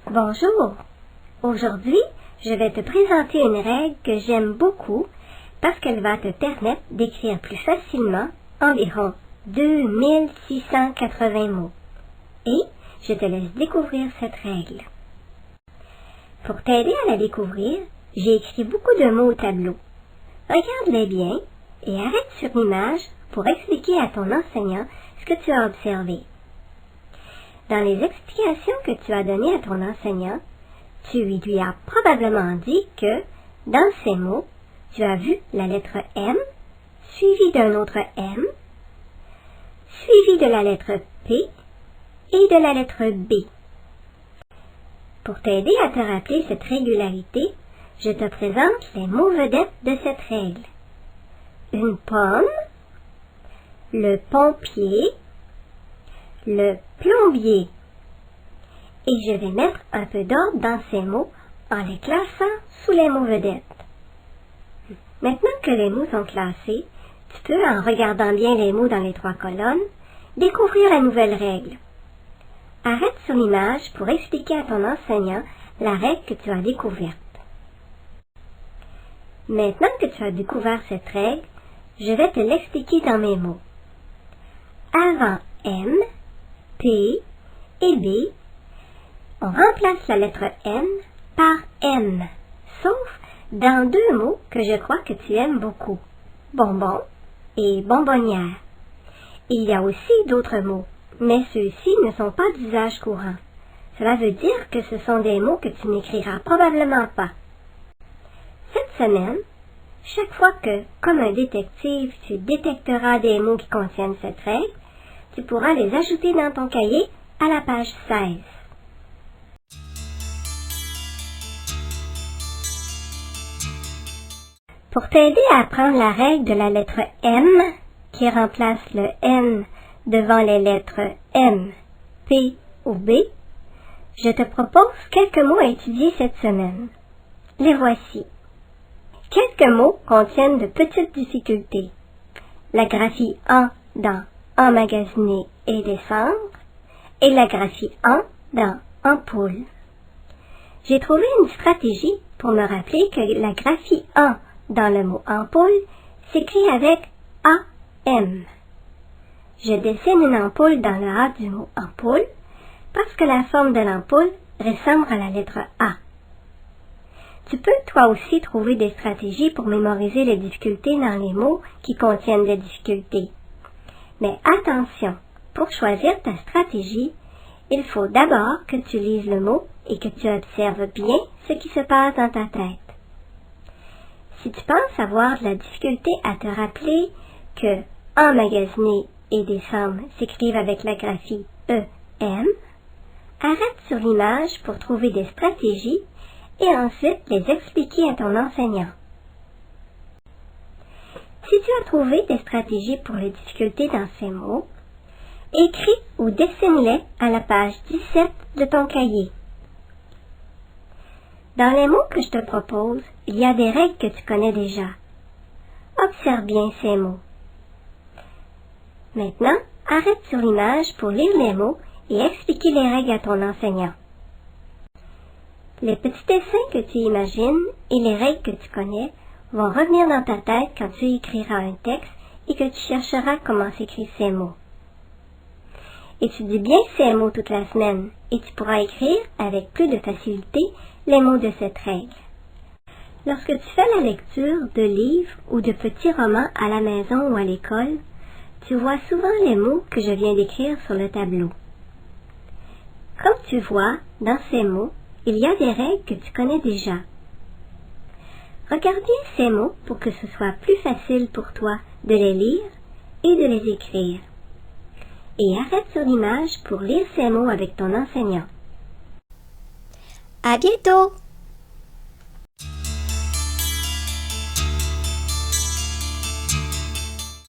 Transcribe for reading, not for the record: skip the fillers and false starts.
Bonjour. Aujourd'hui, je vais te présenter une règle que j'aime beaucoup parce qu'elle va te permettre d'écrire plus facilement environ 2680 mots. Et je te laisse découvrir cette règle. Pour t'aider à la découvrir, j'ai écrit beaucoup de mots au tableau. Regarde-les bien et arrête sur l'image pour expliquer à ton enseignant ce que tu as observé. Dans les explications que tu as données à ton enseignant, tu lui as probablement dit que, dans ces mots, tu as vu la lettre M, suivie d'un autre M, suivie de la lettre P et de la lettre B. Pour t'aider à te rappeler cette régularité, je te présente les mots vedettes de cette règle. Une pomme, le pompier, le plombier. Et je vais mettre un peu d'ordre dans ces mots en les classant sous les mots vedettes. Maintenant que les mots sont classés, tu peux, en regardant bien les mots dans les 3 colonnes, découvrir la nouvelle règle. Arrête sur l'image pour expliquer à ton enseignant la règle que tu as découverte. Maintenant que tu as découvert cette règle, je vais te l'expliquer dans mes mots. Avant M, P et B, on remplace la lettre N par M, sauf dans 2 mots que je crois que tu aimes beaucoup, bonbon et bonbonnière. Il y a aussi d'autres mots, mais ceux-ci ne sont pas d'usage courant. Cela veut dire que ce sont des mots que tu n'écriras probablement pas. Cette semaine, chaque fois que, comme un détective, tu détecteras des mots qui contiennent cette règle, tu pourras les ajouter dans ton cahier à la page 16. Pour t'aider à apprendre la règle de la lettre M, qui remplace le N devant les lettres M, P ou B, je te propose quelques mots à étudier cette semaine. Les voici. Quelques mots contiennent de petites difficultés. La graphie en dans emmagasiner et descendre, et la graphie en dans ampoule. J'ai trouvé une stratégie pour me rappeler que la graphie en dans le mot ampoule s'écrit avec AM. Je dessine une ampoule dans le A du mot ampoule parce que la forme de l'ampoule ressemble à la lettre A. Tu peux toi aussi trouver des stratégies pour mémoriser les difficultés dans les mots qui contiennent des difficultés. Mais attention, pour choisir ta stratégie, il faut d'abord que tu lises le mot et que tu observes bien ce qui se passe dans ta tête. Si tu penses avoir de la difficulté à te rappeler que emmagasiner et descendre s'écrivent avec la graphie EM, arrête sur l'image pour trouver des stratégies et ensuite les expliquer à ton enseignant. Si tu as trouvé des stratégies pour les difficultés dans ces mots, écris ou dessine-les à la page 17 de ton cahier. Dans les mots que je te propose, il y a des règles que tu connais déjà. Observe bien ces mots. Maintenant, arrête sur l'image pour lire les mots et expliquer les règles à ton enseignant. Les petits dessins que tu imagines et les règles que tu connais vont revenir dans ta tête quand tu écriras un texte et que tu chercheras comment s'écrivent ces mots. Étudie bien ces mots toute la semaine et tu pourras écrire avec plus de facilité les mots de cette règle. Lorsque tu fais la lecture de livres ou de petits romans à la maison ou à l'école, tu vois souvent les mots que je viens d'écrire sur le tableau. Comme tu vois, dans ces mots, il y a des règles que tu connais déjà. Regarde bien ces mots pour que ce soit plus facile pour toi de les lire et de les écrire. Et arrête sur l'image pour lire ces mots avec ton enseignant. À bientôt!